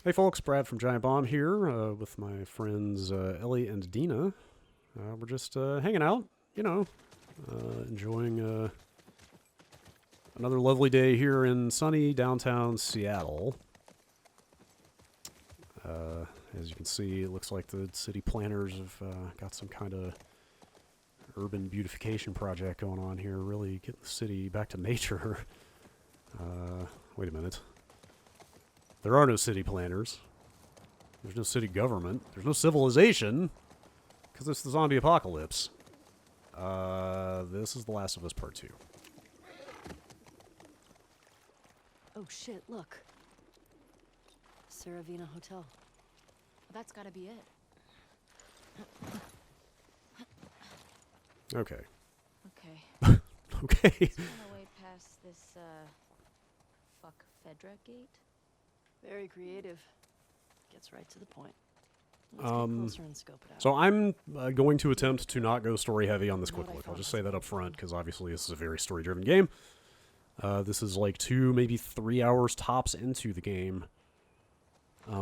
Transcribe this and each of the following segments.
Hey folks, Brad from Giant Bomb here with my friends Ellie and Dina. We're just hanging out, you know, enjoying another lovely day here in sunny downtown Seattle. As you can see, it looks like the city planners have got some kind of urban beautification project going on here, really getting the city back to nature. Wait a minute. There are no city planners. There's no city government. There's no civilization. Because it's the zombie apocalypse. This is The Last of Us Part 2. Oh shit, look. Saravina Hotel. That's gotta be it. Okay. Okay. Okay. It's on the way past this, fuck Fedra gate? Very creative. Gets right to the point. Let's get closer and scope it out. So I'm going to attempt to not go story heavy on this quick look. I'll just say that up front, because obviously this is a very story-driven game. This is like 2, maybe 3 hours tops into the game. But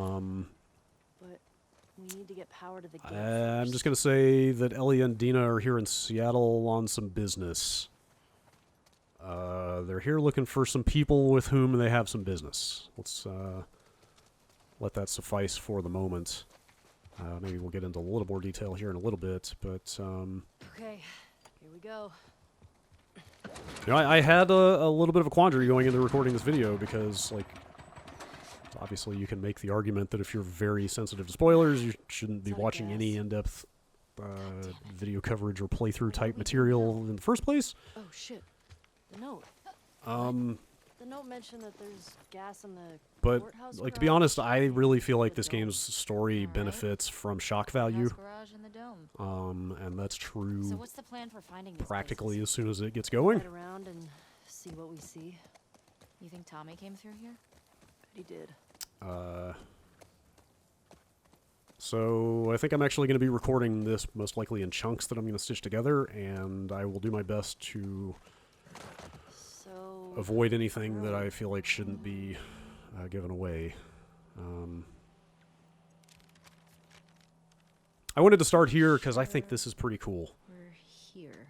we need to get power to the gate I'm first. just going to say that Ellie and Dina are here in Seattle on some business. They're here looking for some people with whom they have some business. Let's let that suffice for the moment. Maybe we'll get into a little more detail here in a little bit, but Okay, here we go. you know, I had a little bit of a quandary going into recording this video because, like, obviously you can make the argument that if you're very sensitive to spoilers, you shouldn't be watching any in-depth video coverage or playthrough type material in the first place. Oh shit. The note. The note mentioned that there's gas in the But, courthouse like, to be garage. honest, I really feel like this The dome. game's story Alright. benefits from shock value. House garage and the dome. And that's true So what's the plan for finding these practically places? as soon as it gets going. Ride around and see what we see. You think Tommy came through here? Bet he did. So I think I'm actually going to be recording this most likely in chunks that I'm going to stitch together, and I will do my best to So avoid anything that I feel like shouldn't be given away. I wanted to start here because I think this is pretty cool. We're here.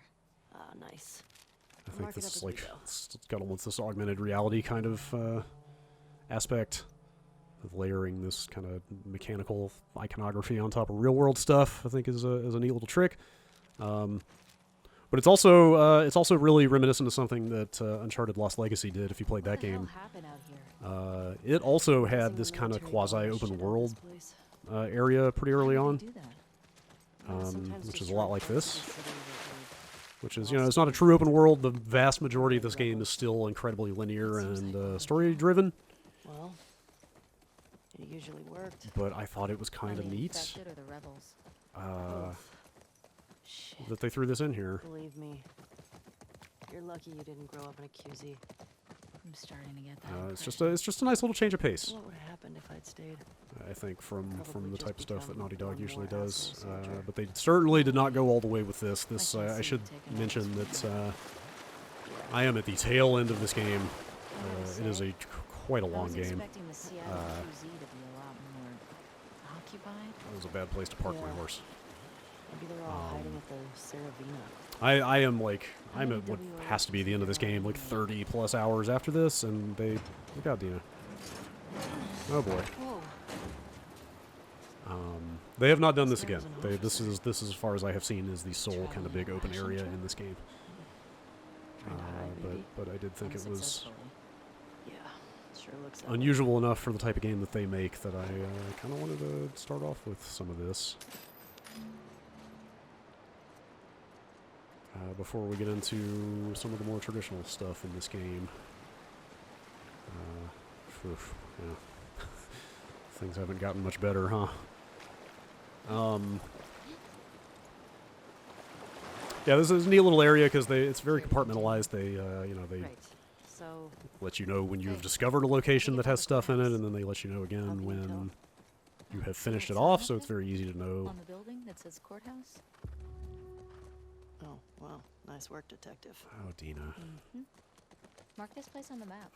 nice. I I'll think mark it this up is as we like, go. it's got almost this augmented reality kind of aspect of layering this kind of mechanical iconography on top of real world stuff. I think is a neat little trick. But it's also really reminiscent of something that Uncharted Lost Legacy did. If you played that game, What the hell happened out here? it also had Some this kind of military quasi bombs shit open out world this place. area pretty early Why on, would they do that? Sometimes which is a destroy lot like parts this. of the city that Which is, you know, it's not a true open world. The vast majority of this game is still incredibly linear and story-driven. we- Well, it usually worked. But I thought it was kind of Are the neat infected or the rebels? Both. Shit. that they threw this in here. Believe me, you're lucky you didn't grow up in a QZ. I'm starting to get that. It's just a nice little change of pace. What would have happened if I'd stayed? I think from Probably the just type of stuff that become Naughty Dog one usually more does. asshole soldier. But they certainly did not go all the way with this. This I can I see should you taking mention notes. that I am at the tail end of this game. I gotta It is say, quite a I long was game. expecting the Seattle QZ to be a lot more occupied. It was a bad place to park my Yeah. horse. Maybe they're all hiding at the Saravina. I am like, I'm at what has to be the end of this game, like 30 plus hours after this, and they, look out, Dina. Oh boy. Whoa. They have not done this There's again. an This is as far as I have seen is the sole kind of big open area in this game. Trying to hide, maybe. But I did think it was Unsuccessfully. Yeah, sure looks that way. unusual enough for the type of game that they make that I kind of wanted to start off with some of this. Before we get into some of the more traditional stuff in this game. Yeah. Things haven't gotten much better, huh? Yeah, this is a neat little area because it's very compartmentalized. They, you know, they Right. So, let you know when you've Okay. discovered a location Take it that from has the stuff in it, courthouse. and then they let you know How again can you when tell? you have finished it Sign off, up so it's there? very easy to know. On the building that says courthouse? oh, well, nice work, detective. Oh, Dina. Mark this place on the map.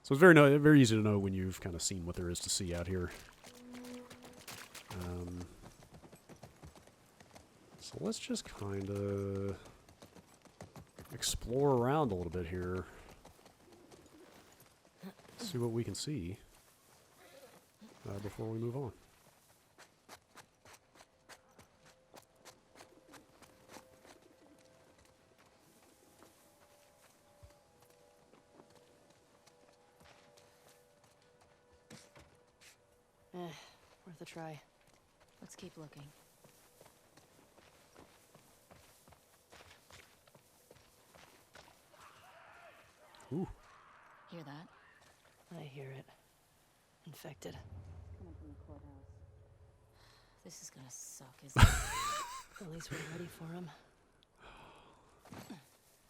So it's very easy to know when you've kind of seen what there is to see out here. So let's just kind of explore around a little bit here. See what we can see before we move on. Worth a try. Let's keep looking. Ooh. Hear that? I hear it. Infected. Coming from the courthouse. This is gonna suck, isn't it? At least we're ready for him.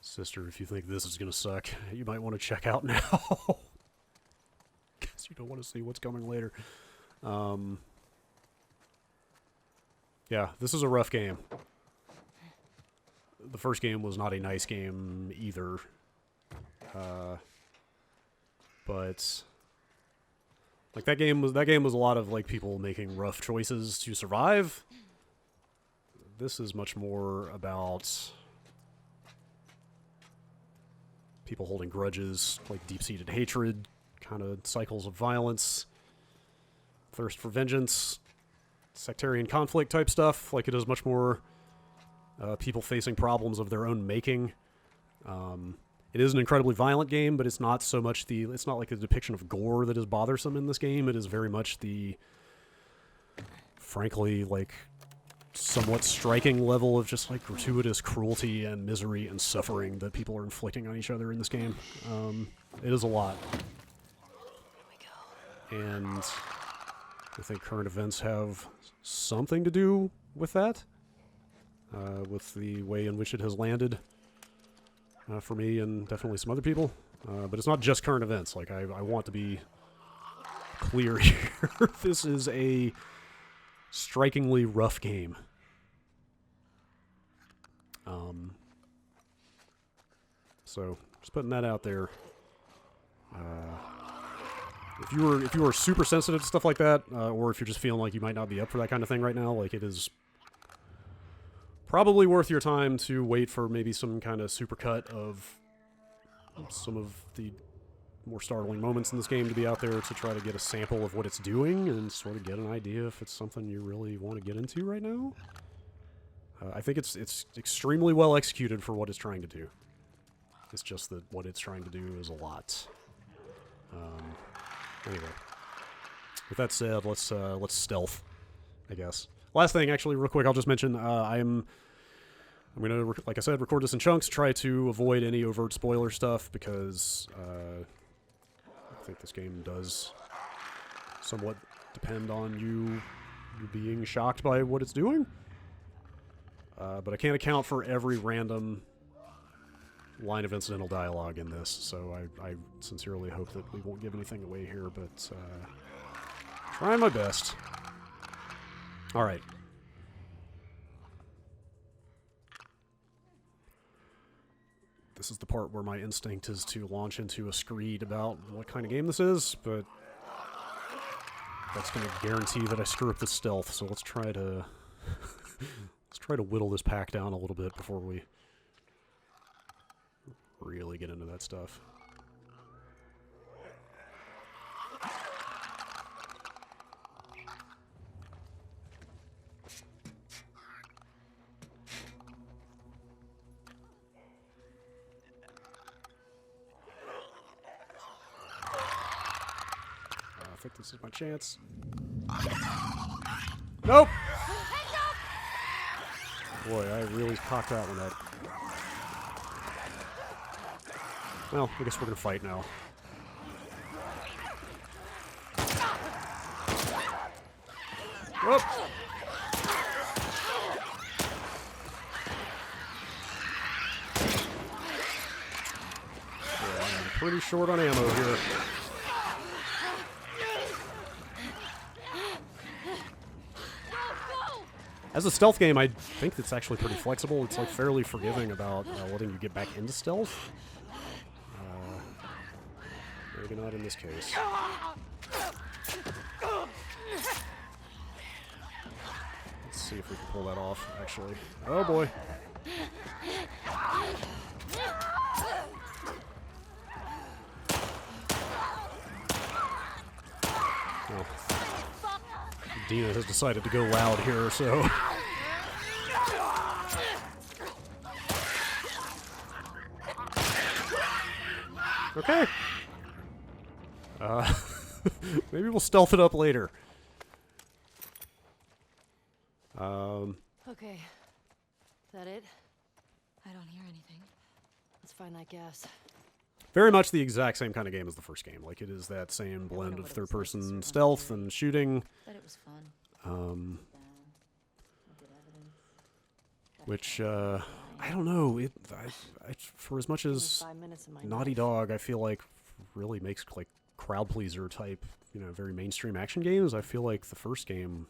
Sister, if you think this is gonna suck, you might want to check out now. Because you don't want to see what's coming later. Yeah, this is a rough game. The first game was not a nice game either. But like that game was a lot of like people making rough choices to survive. This is much more about people holding grudges, like deep-seated hatred, kind of cycles of violence, thirst for vengeance, sectarian conflict type stuff. Like it is much more people facing problems of their own making. It is an incredibly violent game, but it's not so much it's not like a depiction of gore that is bothersome in this game. It is very much the, frankly, like, somewhat striking level of just, like, gratuitous cruelty and misery and suffering that people are inflicting on each other in this game. It is a lot. Here we go. And I think current events have something to do with that, with the way in which it has landed. For me and definitely some other people. But it's not just current events. Like, I want to be clear here. This is a strikingly rough game. So, just putting that out there. If you are super sensitive to stuff like that, or if you're just feeling like you might not be up for that kind of thing right now, like, it is probably worth your time to wait for maybe some kind of supercut of some of the more startling moments in this game to be out there to try to get a sample of what it's doing and sort of get an idea if it's something you really want to get into right now. I think it's extremely well executed for what it's trying to do. It's just that what it's trying to do is a lot. Anyway, with that said, let's stealth, I guess. Last thing, actually, real quick, I'll just mention I'm going to, like I said, record this in chunks, try to avoid any overt spoiler stuff, because I think this game does somewhat depend on you being shocked by what it's doing. But I can't account for every random line of incidental dialogue in this, so I sincerely hope that we won't give anything away here, but trying my best. All right. This is the part where my instinct is to launch into a screed about what kind of game this is, but that's going to guarantee that I screw up the stealth, so let's try to whittle this pack down a little bit before we really get into that stuff. I think this is my chance. Nope! Boy, I really cocked that one up. Well, I guess we're gonna fight now. Whoop! Yeah, I'm pretty short on ammo here. As a stealth game, I think it's actually pretty flexible. It's like fairly forgiving about letting you get back into stealth. Maybe not in this case. Let's see if we can pull that off, actually. Oh boy. Well, Dina has decided to go loud here, so... Okay. Maybe we'll stealth it up later. Okay. That it? I don't hear anything. Let's find that gas. Very much the exact same kind of game as the first game. Like, it is that same I blend wonder of what it was like to third-person serve on stealth jury. and shooting, Bet it was fun. um, Look at evidence. Got which, caught I lying. don't know. For as much Give me as 5 minutes of my Naughty knife. Dog, I feel like, really makes, like, crowd-pleaser type, you know, very mainstream action games, I feel like the first game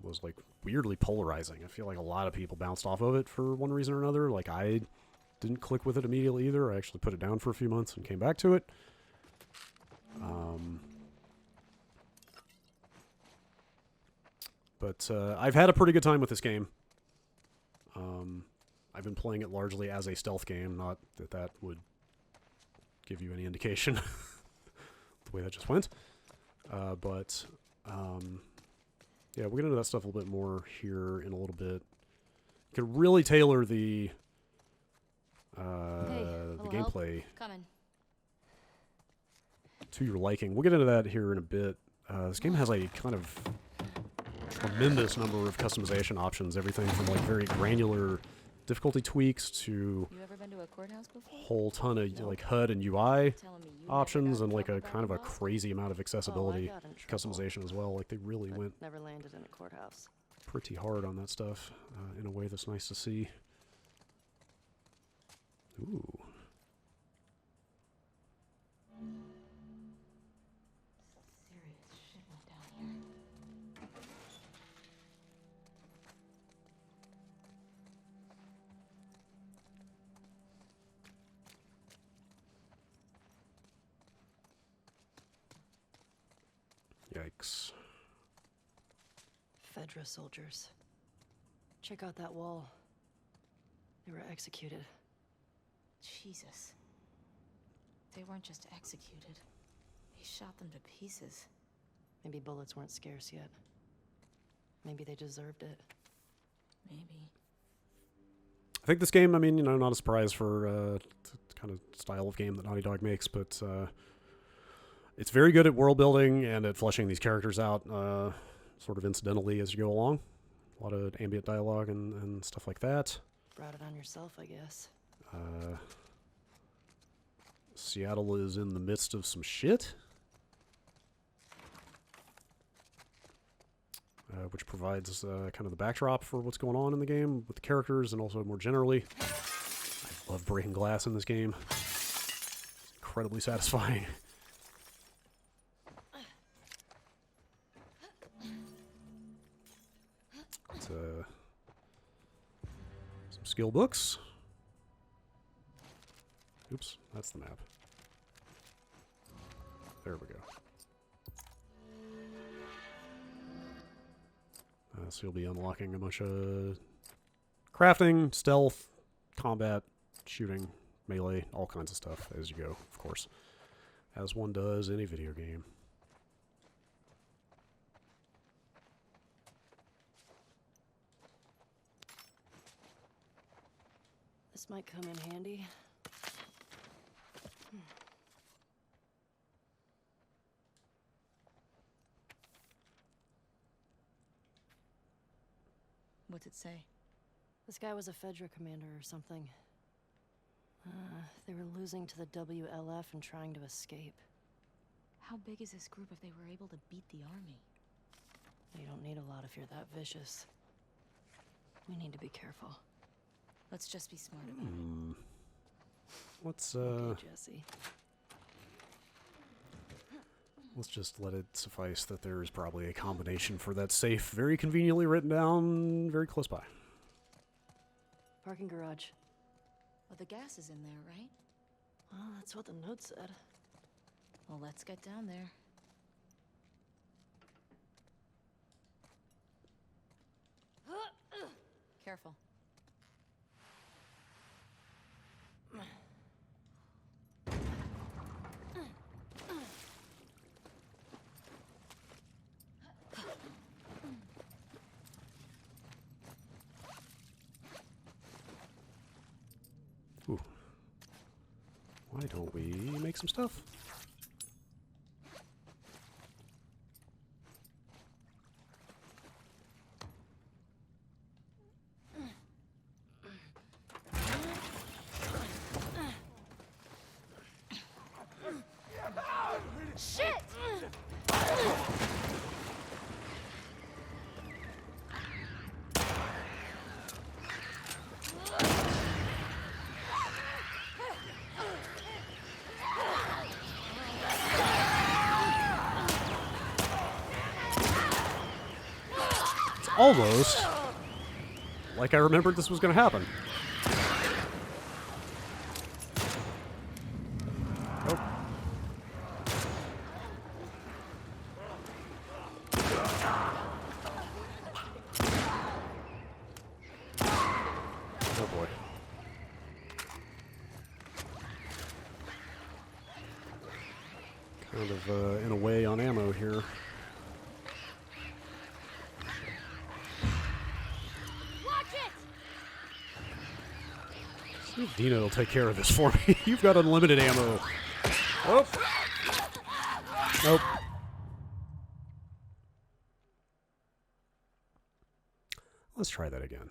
was, like, weirdly polarizing. I feel like a lot of people bounced off of it for one reason or another. Like, I didn't click with it immediately either. I actually put it down for a few months and came back to it. But I've had a pretty good time with this game. I've been playing it largely as a stealth game, not that that would give you any indication the way that just went. Yeah, we'll get into that stuff a little bit more here in a little bit. You can really tailor the little help? gameplay Coming. to your liking. We'll get into that here in a bit. This game has a kind of tremendous number of customization options, everything from like very granular difficulty tweaks to You ever been to a courthouse before? a whole ton of No. like HUD and UI Telling me you options never and got in like a trouble kind of a back in Boston? crazy amount of accessibility got in trouble, customization as well. Like they really but went never landed in a courthouse. pretty hard on that stuff in a way that's nice to see. Ooh. Serious shit went down here. Yikes. Fedra soldiers. Check out that wall. They were executed. Jesus. They weren't just executed. He shot them to pieces. Maybe bullets weren't scarce yet. Maybe they deserved it. Maybe. I think this game, I mean, you know, not a surprise for kind of style of game that Naughty Dog makes, but it's very good at world building and at fleshing these characters out sort of incidentally as you go along. A lot of ambient dialogue and stuff like that. Brought it on yourself, I guess. Seattle is in the midst of some shit, which provides kind of the backdrop for what's going on in the game with the characters and also more generally. I love breaking glass in this game. It's incredibly satisfying. It's, some skill books. Oops, that's the map. There we go. So you'll be unlocking a bunch of crafting, stealth, combat, shooting, melee, all kinds of stuff as you go, of course. As one does in a video game. This might come in handy. What's it say? This guy was a Fedra commander or something. They were losing to the WLF and trying to escape. How big is this group if they were able to beat the army? You don't need a lot if you're that vicious. We need to be careful. Let's just be smart about it. Let's Okay, Jesse. let's just let it suffice that there is probably a combination for that safe, very conveniently written down, very close by. Parking garage. Well, the gas is in there, right? Well, that's what the note said. Well, let's get down there. Careful. Ooh. Why don't we make some stuff? Shit! It's almost like I remembered this was going to happen. Nope. Oh boy. Kind of in a way on ammo here. See if Dina will take care of this for me. You've got unlimited ammo. Oh. Nope. Let's try that again.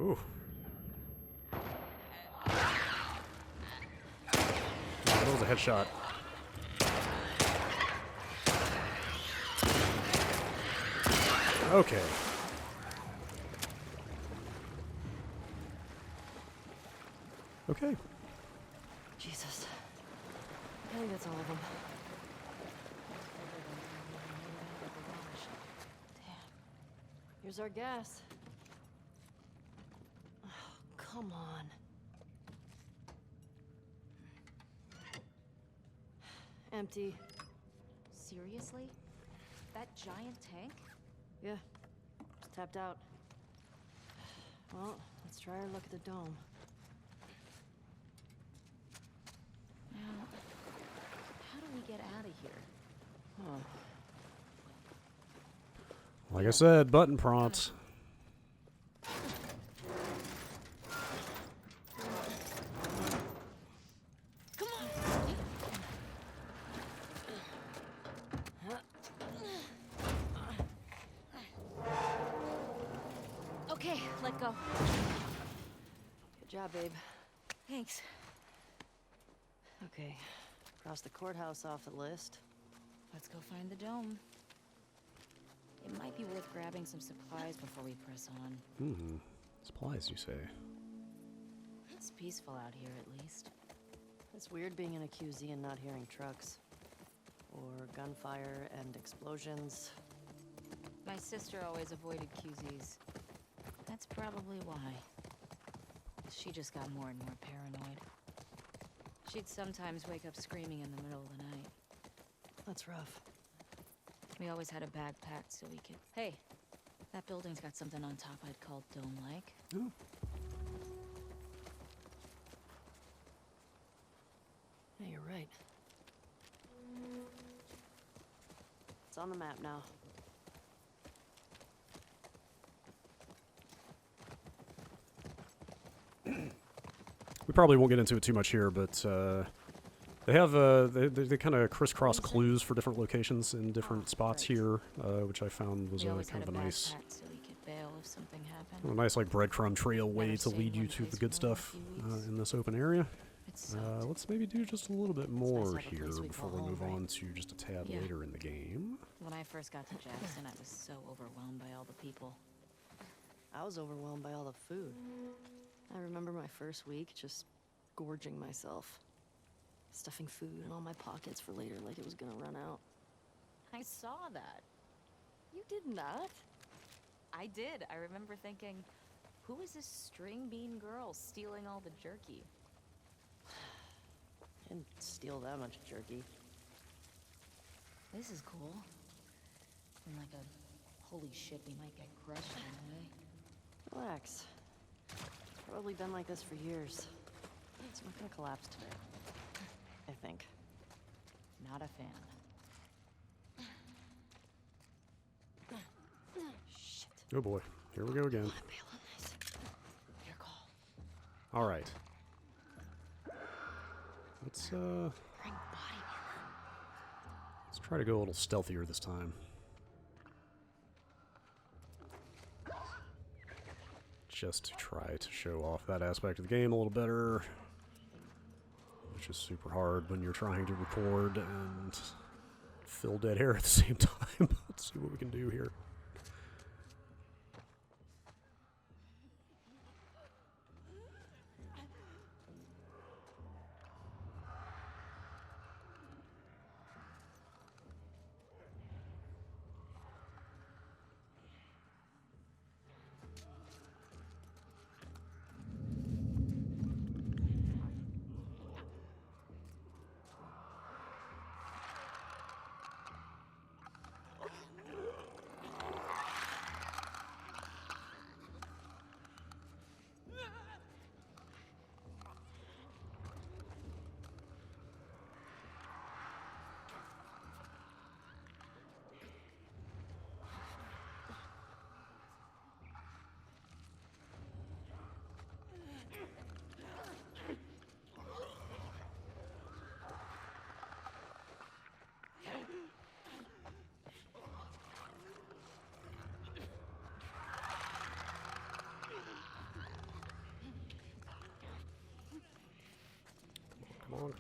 Ooh. That was a headshot. Okay. Okay. Jesus. I think that's all of them. Damn. Here's our gas. Oh, come on. Empty. Seriously? That giant tank? Yeah. It's tapped out. Well, let's try our luck at the dome. Now, how do we get out of here? Oh. Like I said, button prompts. Come on! Okay, let go. Good job, babe. Thanks. Okay. Cross the courthouse off the list. Let's go find the dome. It might be worth grabbing some supplies before we press on. Hmm. Supplies, you say? It's peaceful out here, at least. It's weird being in a QZ and not hearing trucks. Or gunfire and explosions. My sister always avoided QZs. That's probably why. She just got more and more paranoid. She'd sometimes wake up screaming in the middle of the night. That's rough. We always had a bag packed so we could... Hey, That building's got something on top I'd call dome-like. Oh. Yeah, you're right. It's on the map now. We probably won't get into it too much here, but they have they kind of crisscross clues for different locations in different spots here, which I found was We always kind had of a a nice, backpack so we could bail if something happened. nice like breadcrumb trail way Never to stayed lead you one to the place good for more than a stuff few weeks. in this open area. It sucked. Let's maybe do just a little bit more have a here place we before call we home, move right? on to just a tad Yeah. later in the game. When I first got to Jackson, I was so overwhelmed by all the people. I was overwhelmed by all the food. I remember my first week just gorging myself. Stuffing food in all my pockets for later like it was gonna run out. I saw that. You did not? I did. I remember thinking, who is this string bean girl stealing all the jerky? I didn't steal that much jerky. This is cool. And like a holy shit, we might get crushed on the way. Relax. It's probably been like this for years. It's not gonna collapse today. I think. Not a fan. Shit. Oh boy, here we go again. I'm bailing this. Your call. All right. Let's Bring body armor. let's try to go a little stealthier this time. Just to try to show off that aspect of the game a little better. Which is super hard when you're trying to record and fill dead air at the same time. Let's see what we can do here.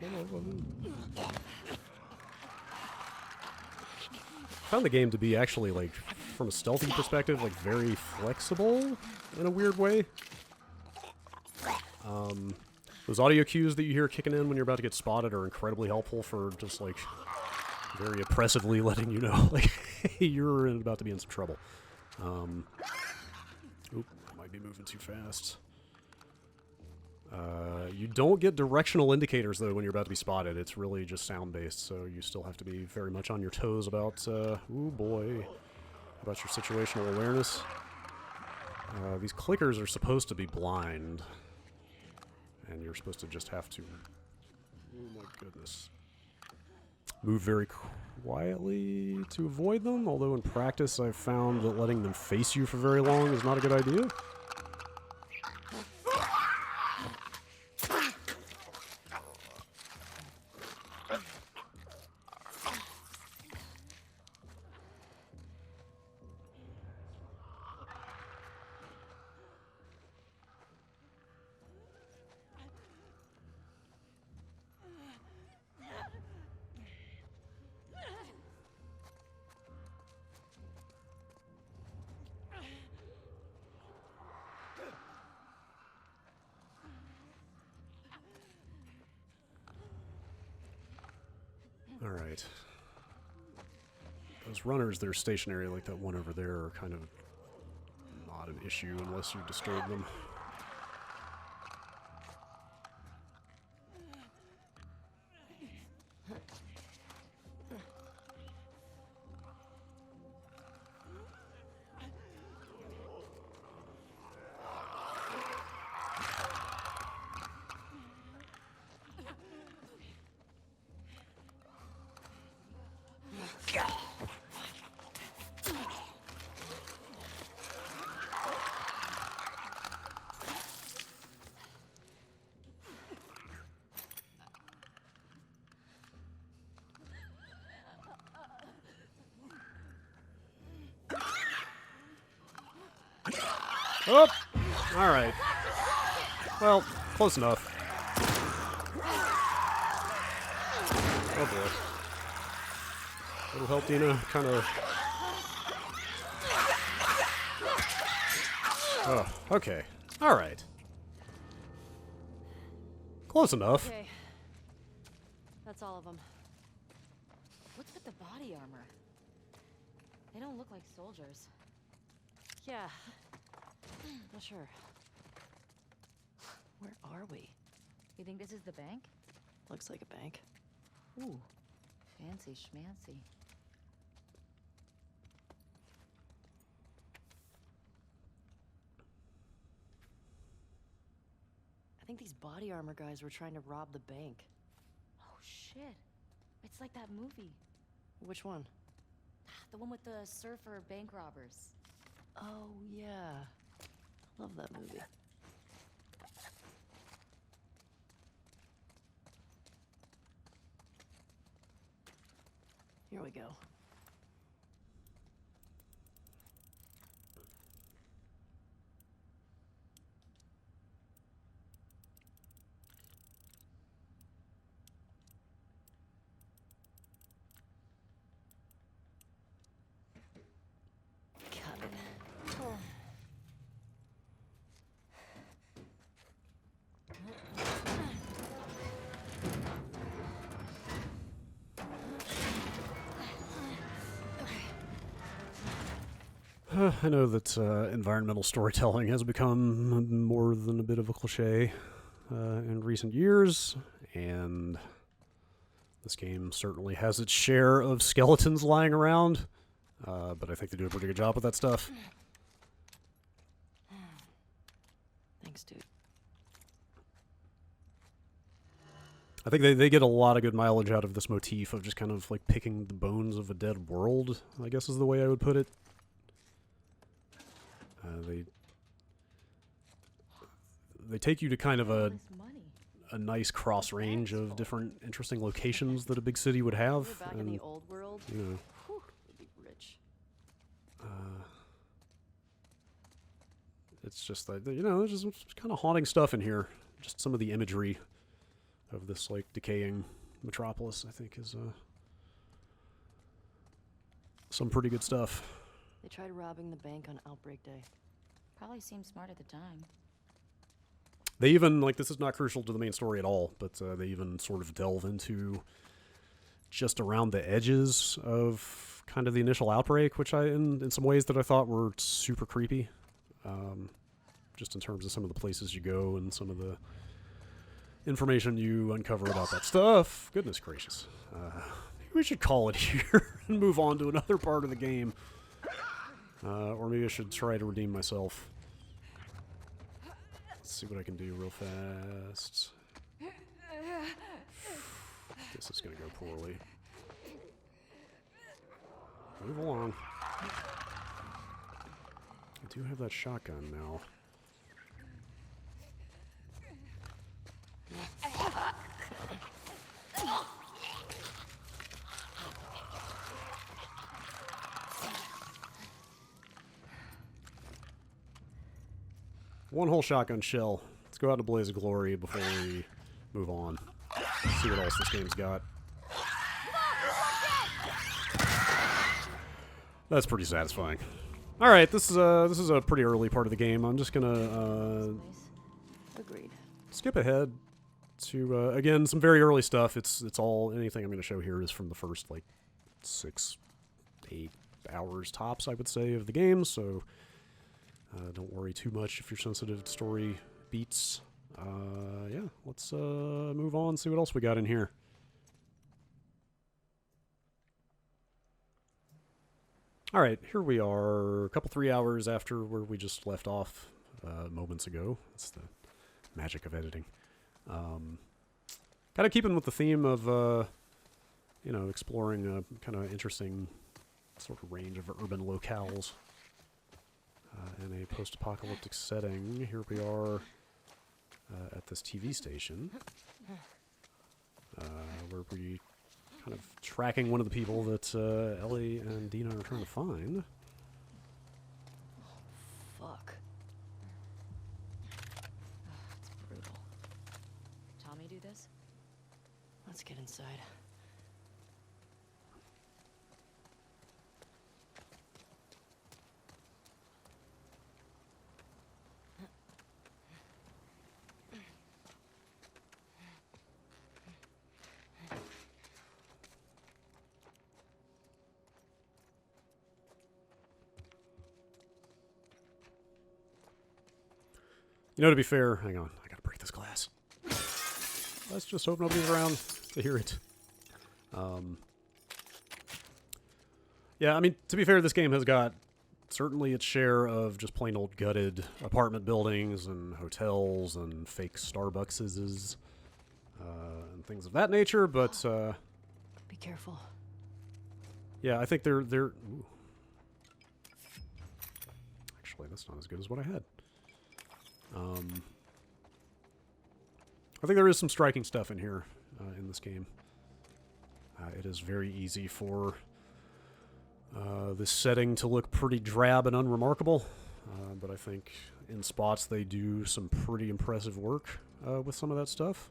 Come on. Found the game to be actually, like, from a stealthy perspective, like, very flexible in a weird way. Those audio cues that you hear kicking in when you're about to get spotted are incredibly helpful for just, like, very oppressively letting you know, like, hey, you're about to be in some trouble. Oop, I might be moving too fast. You don't get directional indicators, though, when you're about to be spotted. It's really just sound-based, so you still have to be very much on your toes about, ooh boy, about your situational awareness. These clickers are supposed to be blind, and you're supposed to just have to, oh my goodness, move very quietly to avoid them, although in practice I've found that letting them face you for very long is not a good idea. Alright. Those runners that are stationary, like that one over there, are kind of not an issue unless you disturb them. Oh! Alright. Well, close enough. Oh boy. It'll help Dina kind of... Oh, okay. Alright. Close enough. Okay. That's all of them. What's with the body armor? They don't look like soldiers. Yeah. Not sure. Where are we? You think this is the bank? Looks like a bank. Ooh, fancy schmancy. I think these body armor guys were trying to rob the bank. Oh shit. It's like that movie. Which one? The one with the surfer bank robbers. Oh, yeah. Love that movie. Here we go. Got it. Oh. I know that environmental storytelling has become more than a bit of a cliche in recent years, and this game certainly has its share of skeletons lying around, but I think they do a pretty good job with that stuff. Thanks, dude. I think they get a lot of good mileage out of this motif of just kind of like picking the bones of a dead world, I guess is the way I would put it. They take you to kind of All this money. a nice cross range of different interesting locations that a big city would have. We're back in the old world. You know, Whew, we'd be rich. it's just like, you know, there's just kind of haunting stuff in here. Just some of the imagery of this like decaying metropolis, I think, is some pretty good stuff. They tried robbing the bank on Outbreak Day. Probably seemed smart at the time. They even, like, this is not crucial to the main story at all, but they even sort of delve into just around the edges of kind of the initial outbreak, which in some ways that I thought were super creepy. Just in terms of some of the places you go and some of the information you uncover about that stuff. Goodness gracious. Maybe we should call it here and move on to another part of the game. Or maybe I should try to redeem myself. Let's see what I can do real fast. This is going to go poorly. Move along. I do have that shotgun now. One whole shotgun shell. Let's go out in a blaze of glory before we move on. See what else this game's got. That's pretty satisfying. All right, this is a pretty early part of the game. I'm just gonna Agreed. skip ahead to again some very early stuff. It's all anything I'm going to show here is from the first like 6-8 hours tops, I would say, of the game. So don't worry too much if you're sensitive to story beats. Yeah, let's move on. See what else we got in here. All right, here we are, a couple 3 hours after where we just left off moments ago. That's the magic of editing. Kind of keeping with the theme of, you know, exploring a kind of interesting sort of range of urban locales in a post-apocalyptic setting. Here we are at this TV station where we kind of tracking one of the people that Ellie and Dina are trying to find. Fuck. this? Let's get inside. You know, to be fair, hang on, I gotta break this glass. Let's just hope nobody's around to hear it. Yeah, I mean, to be fair, this game has got certainly its share of just plain old gutted apartment buildings and hotels and fake Starbuckses and things of that nature, but Be careful. yeah, I think they're ooh. Actually, that's not as good as what I had. I think there is some striking stuff in here in this game. It is very easy for this setting to look pretty drab and unremarkable, but I think in spots they do some pretty impressive work with some of that stuff.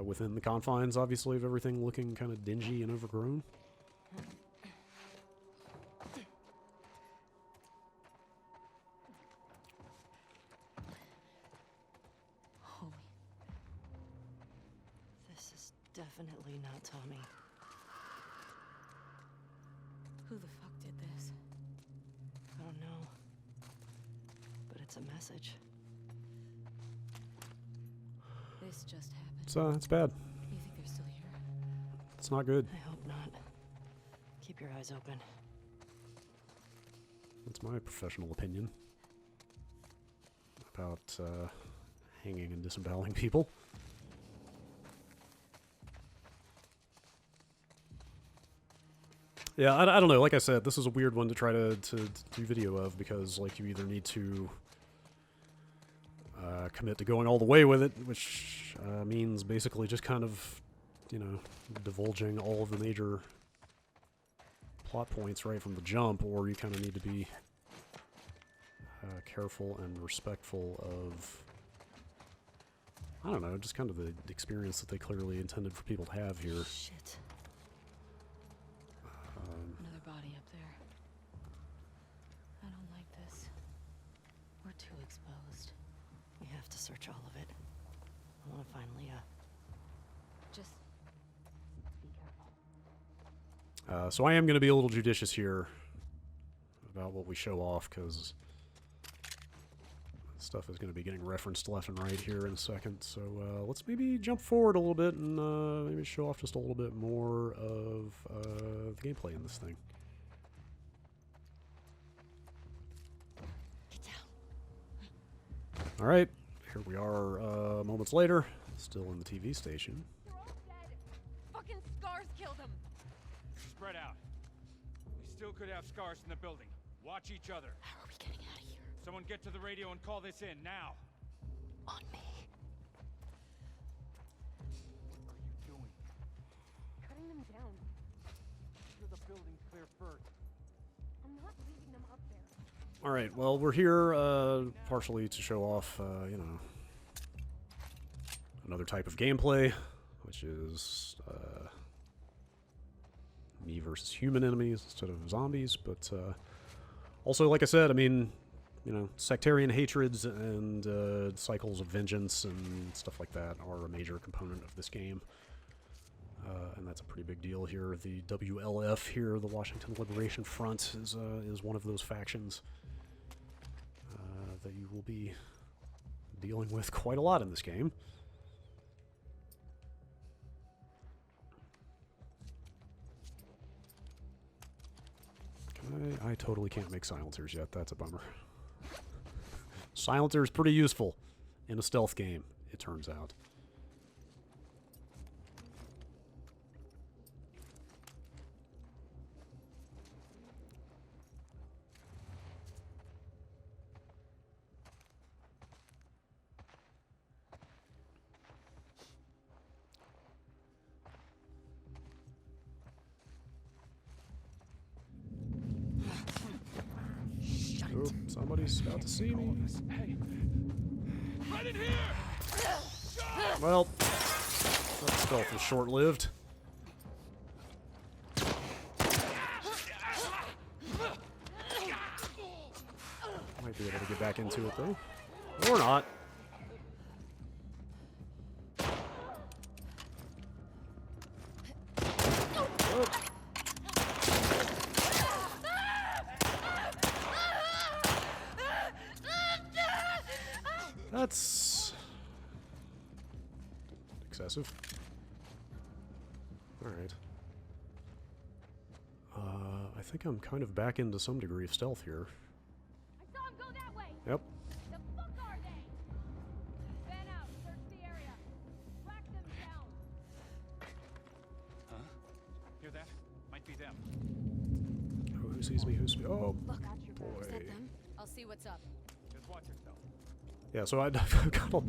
Within the confines, obviously, of everything looking kind of dingy and overgrown. This is definitely not Tommy. Who the fuck did this? I don't know. But it's a message. This just happened. It's bad. You think they're still here? It's not good. I hope not. Keep your eyes open. That's my professional opinion about hanging and disemboweling people. Yeah, I don't know. Like I said, this is a weird one to try to do video of because, like, you either need to commit to going all the way with it, which means basically just kind of, you know, divulging all of the major plot points right from the jump, or you kind of need to be careful and respectful of, I don't know, just kind of the experience that they clearly intended for people to have here. Shit. Another body up there. I don't like this. We're too exposed. We have to search all of it. I want to find Leah. Just be careful. So I am going to be a little judicious here about what we show off, because stuff is going to be getting referenced left and right here in a second. So let's maybe jump forward a little bit and maybe show off just a little bit more of the gameplay in this thing. Get down. All right, here we are moments later, still in the TV station. They're all dead. Fucking scars killed them. Spread out. We still could have scars in the building. Watch each other. How are we getting out of here? Someone get to the radio and call this in, now. On me. What are you doing? Cutting them down. Sure the building's clear first. I'm not leaving them up there. All right, well, we're here partially to show off, you know, another type of gameplay, which is me versus human enemies instead of zombies. But also, like I said, I mean, you know, sectarian hatreds and cycles of vengeance and stuff like that are a major component of this game. And that's a pretty big deal here. The WLF here, the Washington Liberation Front, is one of those factions that you will be dealing with quite a lot in this game. I totally can't make silencers yet. That's a bummer. Silencer is pretty useful in a stealth game, it turns out. Somebody's about to see me. Hey! Right in here! Well, that stealth was short-lived. Might be able to get back into it, though. Or not. That's excessive. Alright. I think I'm kind of back into some degree of stealth here. I saw him go that way. Yep. The fuck are they? Fan out. Search the area. Track them down. Huh? Hear that? Might be them. Who sees me? Who's me? Oh, Look, got your back. boy. Is that them? I'll see what's up. Just watch yourself. Yeah, so I've kind of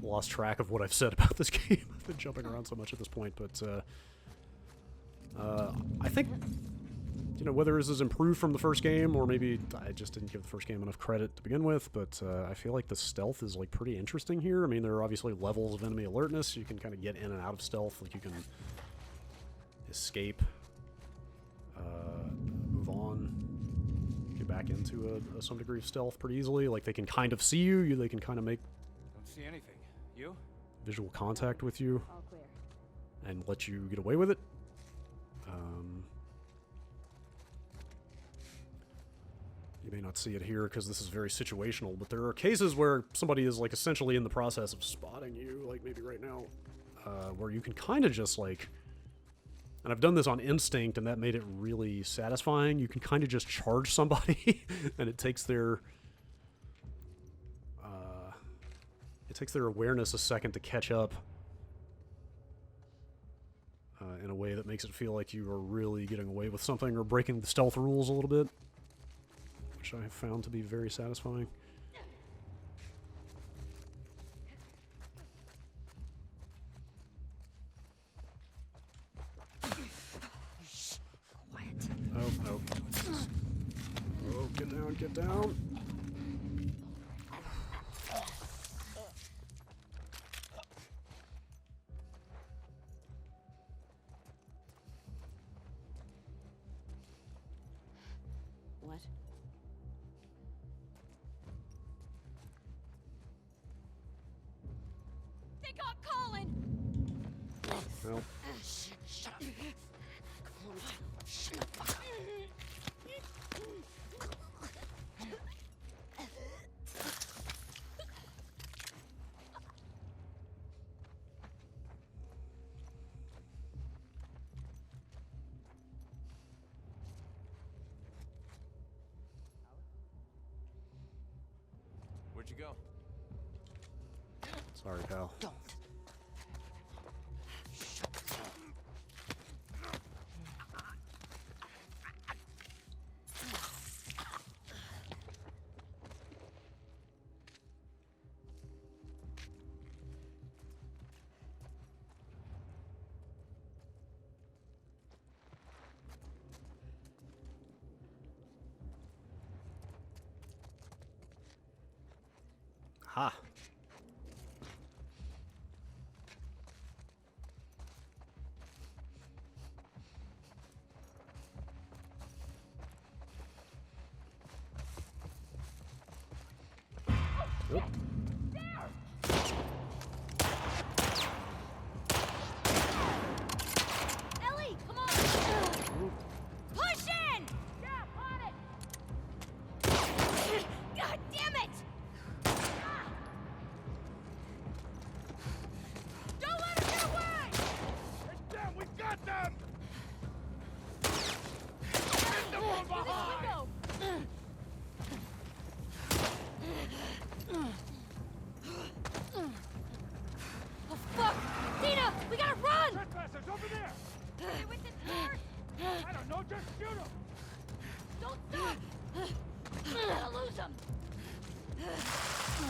lost track of what I've said about this game. I've been jumping around so much at this point, but I think, you know, whether this is improved from the first game, or maybe I just didn't give the first game enough credit to begin with, but I feel like the stealth is, like, pretty interesting here. I mean, there are obviously levels of enemy alertness. You can kind of get in and out of stealth. Like, you can escape, move on, get back into some degree of stealth pretty easily. Like, they can kind of see you. They can kind of make Don't see anything. You? visual contact with you All clear. and let you get away with it. You may not see it here because this is very situational, but there are cases where somebody is, like, essentially in the process of spotting you, like maybe right now, where you can kind of just, like, and I've done this on instinct, and that made it really satisfying. You can kind of just charge somebody, and it takes their awareness a second to catch up in a way that makes it feel like you are really getting away with something or breaking the stealth rules a little bit, which I have found to be very satisfying. Oh, oh. Oh, get down, get down. What? They got Colin! Well, Where'd you go? sorry, pal. Ha! Oop. Ellie, come on! Push in! Yeah, on it! God damn it! Don't let her get away! It's them! We've got them! Get them from behind! Oh fuck! Tina, we gotta run! Trespassers over there! Stay with this guard! I don't know, just shoot them! Don't stop! We're gonna lose them!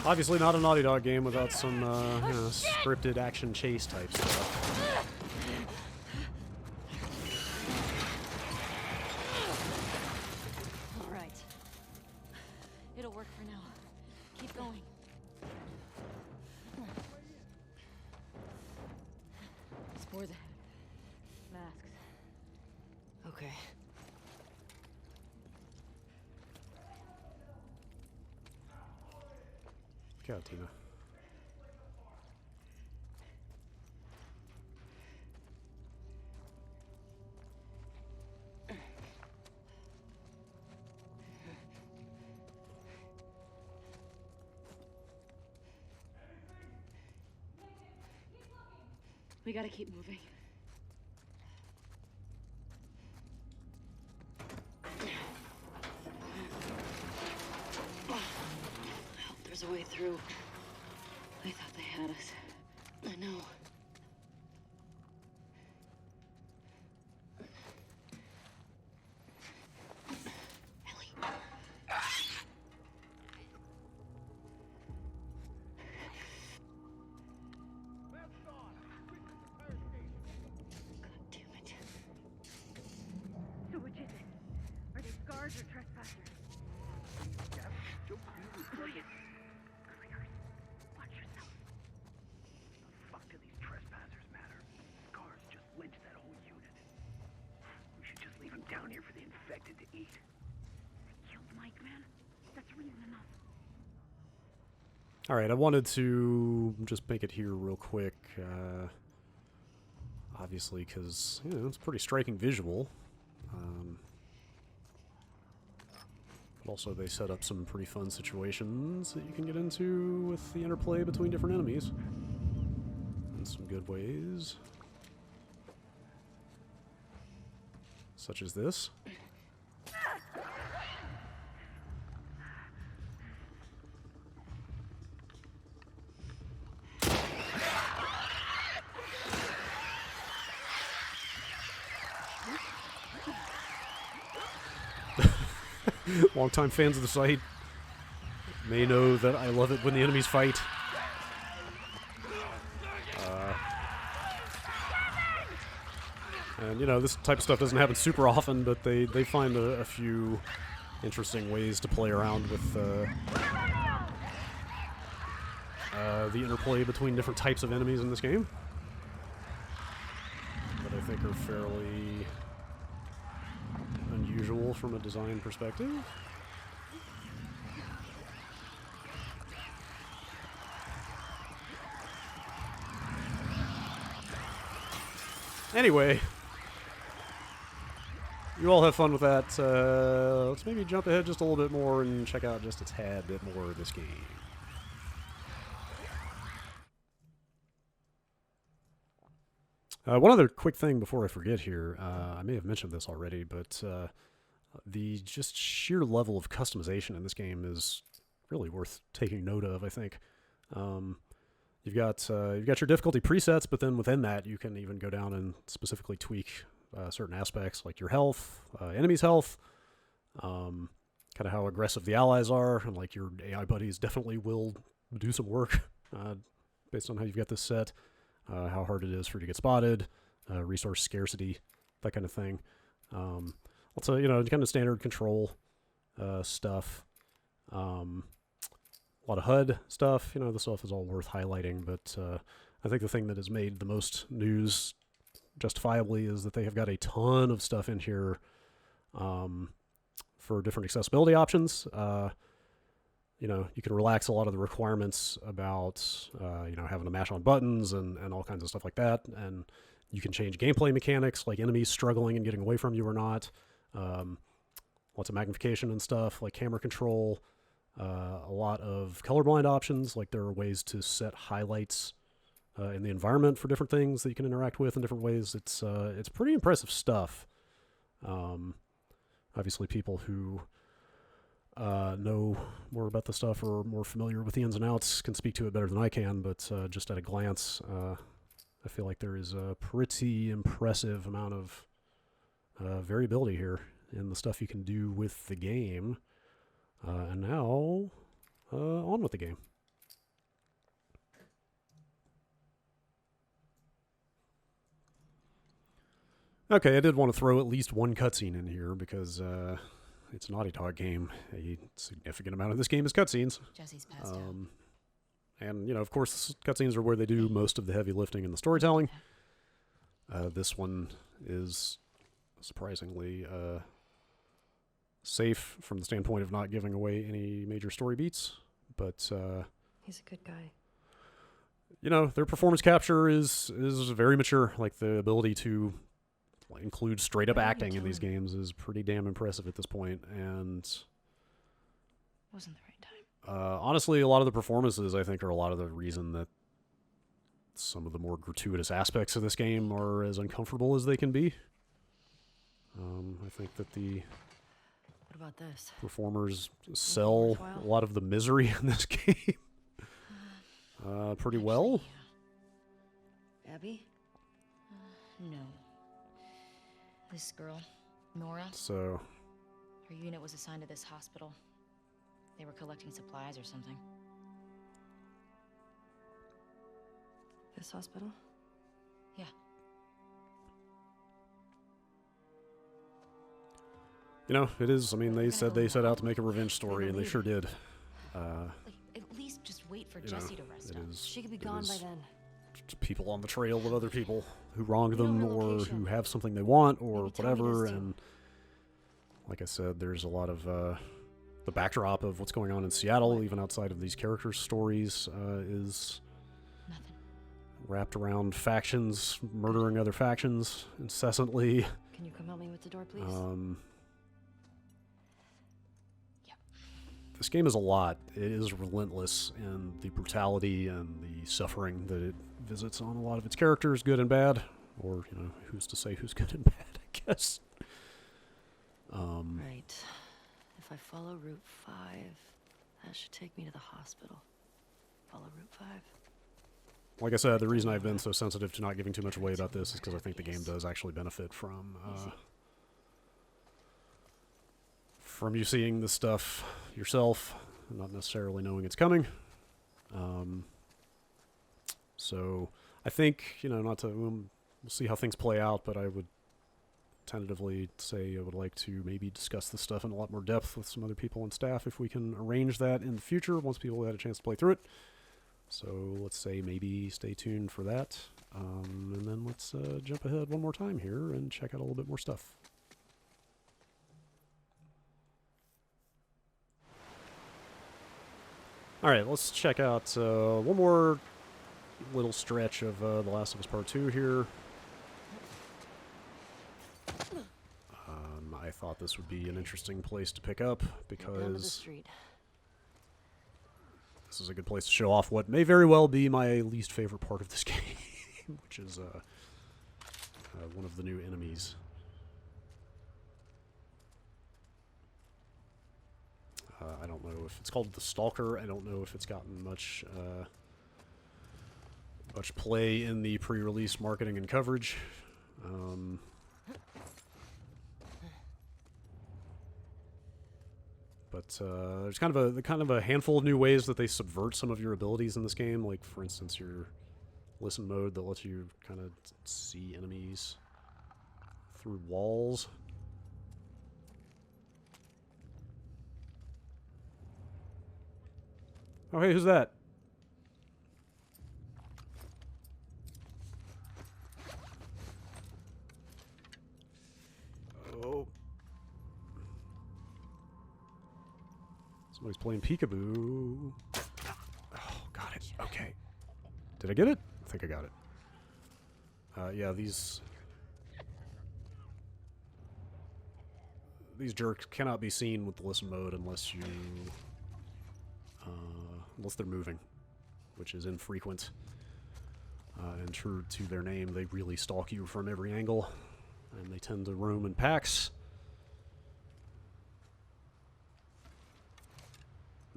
Obviously not a Naughty Dog game without some, you know, scripted action chase type stuff. All right. It It'll work for now. Keep going. Spores ahead. Masks. Okay. God, Tina. We gotta keep moving. I hope there's a way through. I thought they had us. I know. Ellie. God damn it. So which is it? Are they scars or trespassers? Watch yourself. The fuck do these trespassers matter? Scars just lynched that whole unit. We should just leave them down here for the infected to eat. Killed Mike, man. That's reason enough. All right, I wanted to just make it here real quick. Obviously, because it's a pretty striking visual. But also, they set up some pretty fun situations that you can get into with the interplay between different enemies in some good ways, such as this. Longtime fans of the site may know that I love it when the enemies fight. And, this type of stuff doesn't happen super often, but they find a few interesting ways to play around with the interplay between different types of enemies in this game that I think are fairly unusual from a design perspective. Anyway, you all have fun with that. Let's maybe jump ahead just a little bit more and check out just a tad bit more of this game. One other quick thing before I forget here. I may have mentioned this already, but the just sheer level of customization in this game is really worth taking note of, I think. You've got your difficulty presets, but then within that, you can even go down and specifically tweak certain aspects, like your health, enemies' health, kind of how aggressive the allies are, and like your AI buddies definitely will do some work based on how you've got this set. How hard it is for you to get spotted, resource scarcity, that kind of thing. Also, kind of standard control stuff. A lot of HUD stuff. This stuff is all worth highlighting, but I think the thing that has made the most news justifiably is that they have got a ton of stuff in here for different accessibility options. You can relax a lot of the requirements about, having to mash on buttons and all kinds of stuff like that. And you can change gameplay mechanics, like enemies struggling and getting away from you or not. Lots of magnification and stuff, like camera control. A lot of colorblind options, like there are ways to set highlights in the environment for different things that you can interact with in different ways. It's pretty impressive stuff. Obviously, people who know more about the stuff or are more familiar with the ins and outs can speak to it better than I can, but just at a glance, I feel like there is a pretty impressive amount of variability here in the stuff you can do with the game. And now, on with the game. Okay, I did want to throw at least one cutscene in here because it's a Naughty Dog game. A significant amount of this game is cutscenes. Jesse's passed out. And, you know, of course, cutscenes are where they do most of the heavy lifting in the storytelling. This one is surprisingly safe from the standpoint of not giving away any major story beats. But, He's a good guy. you know, their performance capture is very mature. Like, the ability to include straight-up What are you acting in these doing? games is pretty damn impressive at this point. And Wasn't the right time. honestly, a lot of the performances, I think, are a lot of the reason that some of the more gratuitous aspects of this game are as uncomfortable as they can be. I think that the What about this? performers sell worthwhile? a lot of the misery in this game pretty well. Actually, Abby? no. This girl, Nora, So, her unit was assigned to this hospital. They were collecting supplies or something. This hospital? Yeah. you know, it is, I mean, they said they set out to make a revenge story, and they sure did. Like, at least just wait for You know, Jesse to rest it up. is, She could be it gone by is then. just people on the trail with other people who wronged You know them her or location. who have something they want or Maybe tell me whatever. this too. And like I said, there's a lot of the backdrop of what's going on in Seattle, even outside of these characters' stories, is Nothing. wrapped around factions murdering other factions incessantly. Can you come help me with the door, please? Yep. This game is a lot. It is relentless in the brutality and the suffering that it visits on a lot of its characters, good and bad. Or, you know, who's to say who's good and bad, I guess. Right. If I follow Route 5, that should take me to the hospital. Follow Route 5. Like I said, the reason I've been so sensitive to not giving too much away about this is because I think the game does actually benefit from you seeing this stuff yourself, and not necessarily knowing it's coming. So I think, you know, not to, we'll see how things play out, but I would tentatively say I would like to maybe discuss this stuff in a lot more depth with some other people and staff if we can arrange that in the future once people have had a chance to play through it. So let's say maybe stay tuned for that. And then let's jump ahead one more time here and check out a little bit more stuff. All right, let's check out one more little stretch of The Last of Us Part 2 here. I thought this would be an interesting place to pick up Down to the because street. this is a good place to show off what may very well be my least favorite part of this game, which is one of the new enemies. I don't know if it's called the Stalker. I don't know if it's gotten much play in the pre-release marketing and coverage. But there's kind of a handful of new ways that they subvert some of your abilities in this game. Like, for instance, your listen mode that lets you kind of see enemies through walls. Oh, hey, who's that? Oh. Somebody's playing peekaboo. Oh, got it. Okay. Did I get it? I think I got it. Yeah, these jerks cannot be seen with the listen mode unless you unless they're moving, which is infrequent. And true to their name, they really stalk you from every angle, and they tend to roam in packs.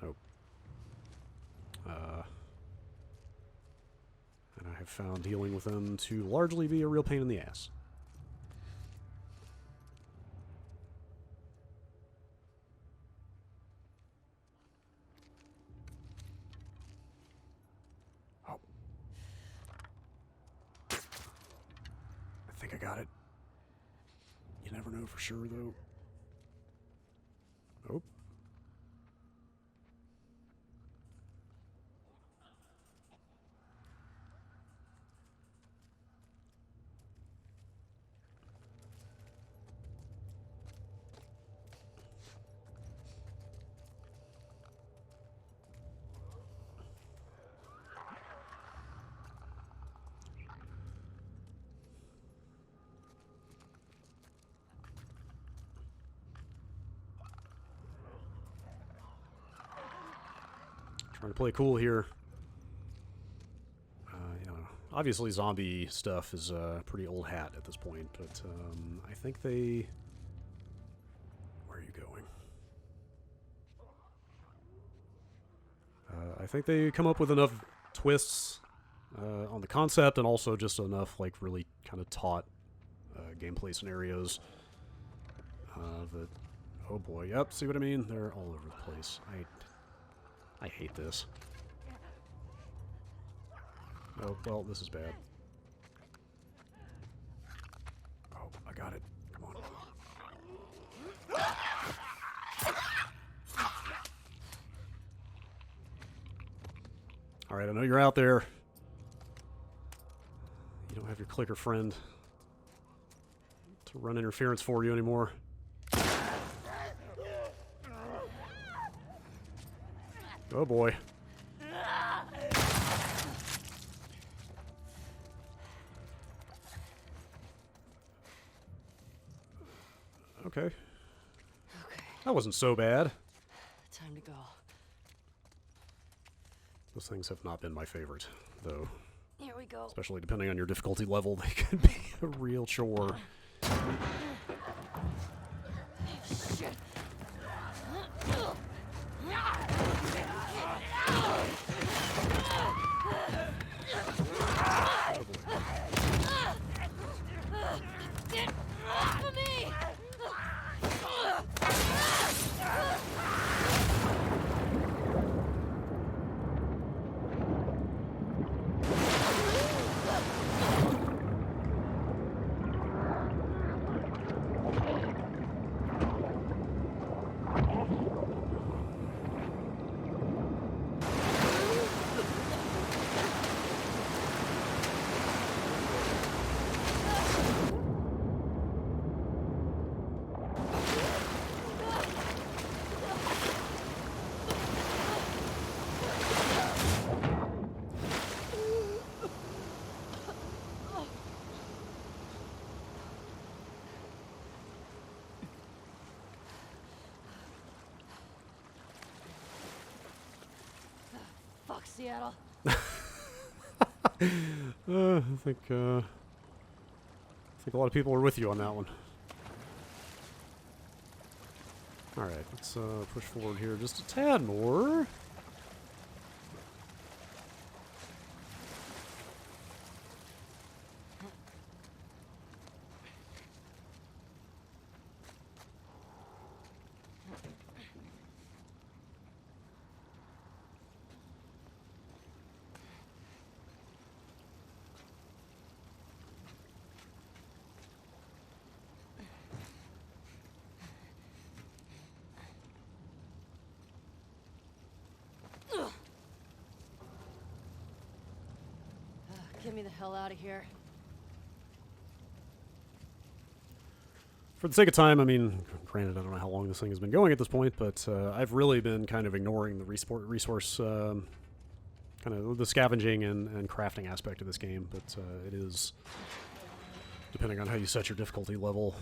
Nope. And I have found dealing with them to largely be a real pain in the ass. Oh. I think I got it. You never know for sure, though. Trying to play cool here. You know, obviously zombie stuff is pretty old hat at this point, but I think they... Where are you going? I think they come up with enough twists on the concept, and also just enough, like, really kind of taut gameplay scenarios that... Oh boy, yep, see what I mean? They're all over the place. I hate this. Oh, well, this is bad. Oh, I got it. Come on. Alright, I know you're out there. You don't have your clicker friend to run interference for you anymore. Oh boy. Okay. That wasn't so bad. Time to go. Those things have not been my favorite, though. Here we go. Especially depending on your difficulty level, they could be a real chore. Shit. Fuck Seattle. I think a lot of people are with you on that one. Alright, let's push forward here just a tad more. Get me the hell out of here. For the sake of time, I mean, granted, I don't know how long this thing has been going at this point, but I've really been kind of ignoring the resource kind of the scavenging and crafting aspect of this game, but it is, depending on how you set your difficulty level,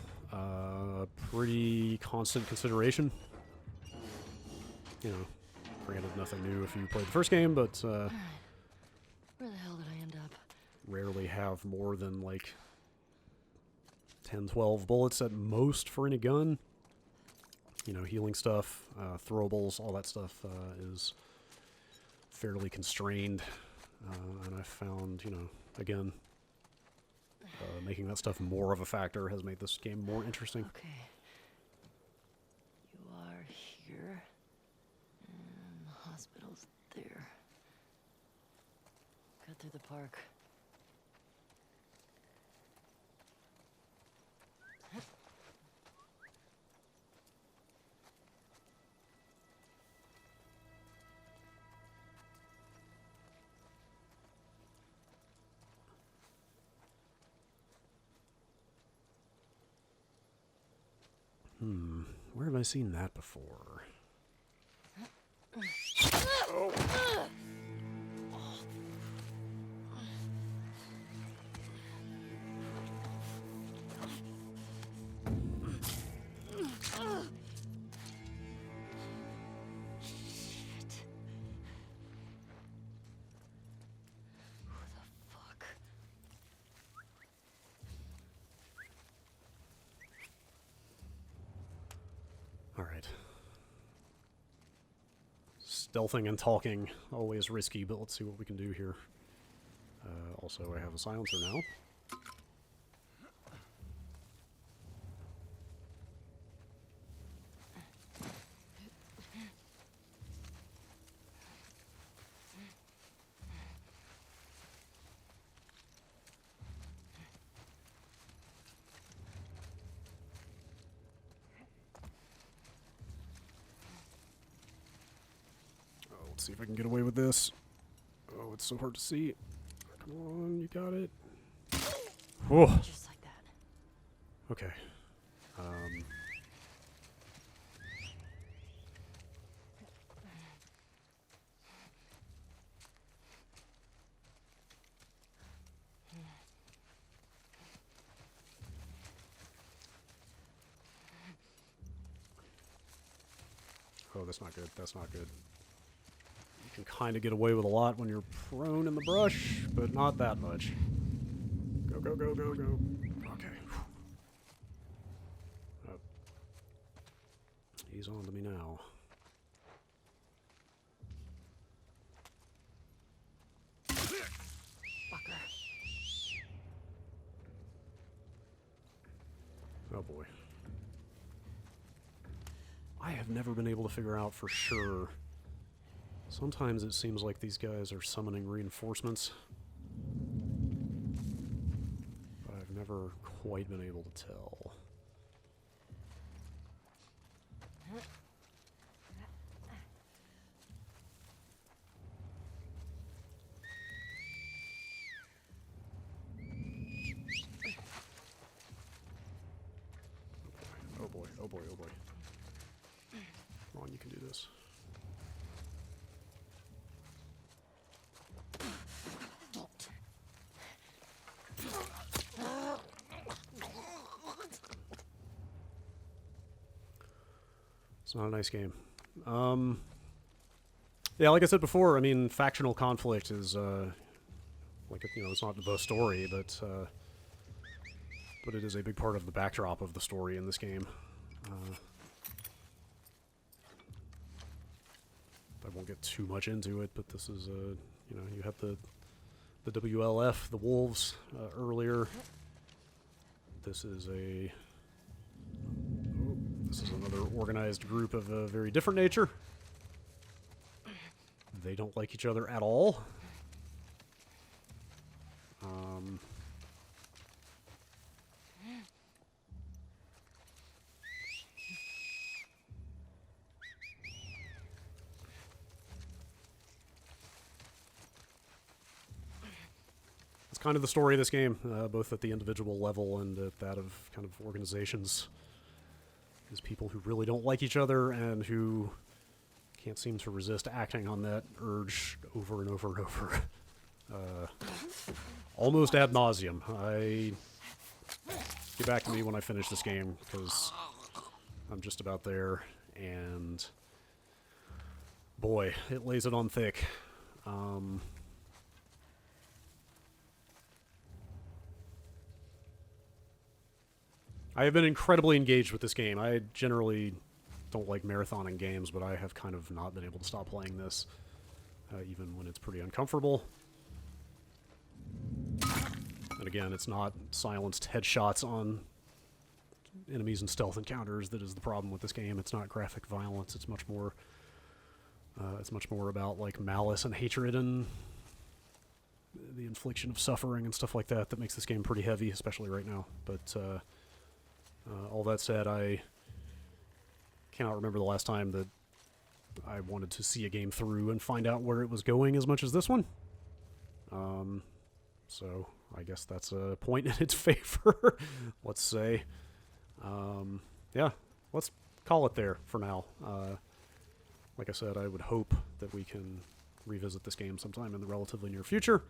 pretty constant consideration. You know, granted, nothing new if you played the first game, but Where the hell did I end up? rarely have more than like 10, 12 bullets at most for any gun. You know, healing stuff, throwables, all that stuff is fairly constrained. And I found, you know, again, making that stuff more of a factor has made this game more interesting. Okay. You are here. And the hospital's there. Cut through the park. Where have I seen that before? Stealthing and talking, always risky, but let's see what we can do here. Also, I have a silencer now. Let's see if I can get away with this. Oh, it's so hard to see. Come on, you got it. Whoa. Just like that. Okay. Oh, that's not good. That's not good. You can kind of get away with a lot when you're prone in the brush, but not that much. Go, go, go, go, go. Okay. Oh. He's on to me now. Fucker. Oh boy. I have never been able to figure out for sure. Sometimes it seems like these guys are summoning reinforcements, but I've never quite been able to tell. Oh boy, oh boy, oh boy. Come on, you can do this. It's not a nice game. Yeah, like I said before, I mean, factional conflict is, like, you know, it's not the story, but it is a big part of the backdrop of the story in this game. I won't get too much into it, but this is, you know, you had the WLF, the Wolves, earlier. This is another organized group of a very different nature. They don't like each other at all. It's kind of the story of this game, both at the individual level and at that of kind of organizations. Is people who really don't like each other and who can't seem to resist acting on that urge over and over and over. Almost ad nauseum. Get back to me when I finish this game, because I'm just about there, and boy, it lays it on thick. I have been incredibly engaged with this game. I generally don't like marathoning games, but I have kind of not been able to stop playing this, even when it's pretty uncomfortable. And again, it's not silenced headshots on enemies and stealth encounters that is the problem with this game. It's not graphic violence. It's much more about like malice and hatred and the infliction of suffering and stuff like that that makes this game pretty heavy, especially right now. But all that said, I cannot remember the last time that I wanted to see a game through and find out where it was going as much as this one. So I guess that's a point in its favor, let's say. Yeah, let's call it there for now. Like I said, I would hope that we can revisit this game sometime in the relatively near future.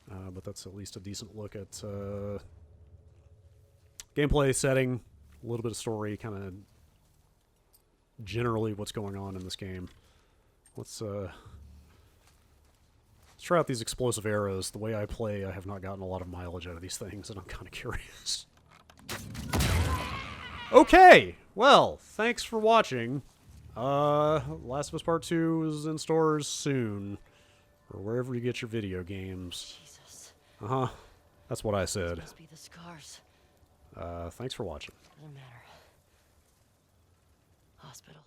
But that's at least a decent look at gameplay, setting, a little bit of story, kind of generally what's going on in this game. Let's try out these explosive arrows. The way I play, I have not gotten a lot of mileage out of these things, and I'm kind of curious. Okay, well, thanks for watching. Last of Us Part 2 is in stores soon. Or wherever you get your video games. Jesus. Uh-huh. That's what I said. Must be the scars. Thanks for watching. Doesn't matter. Hospital.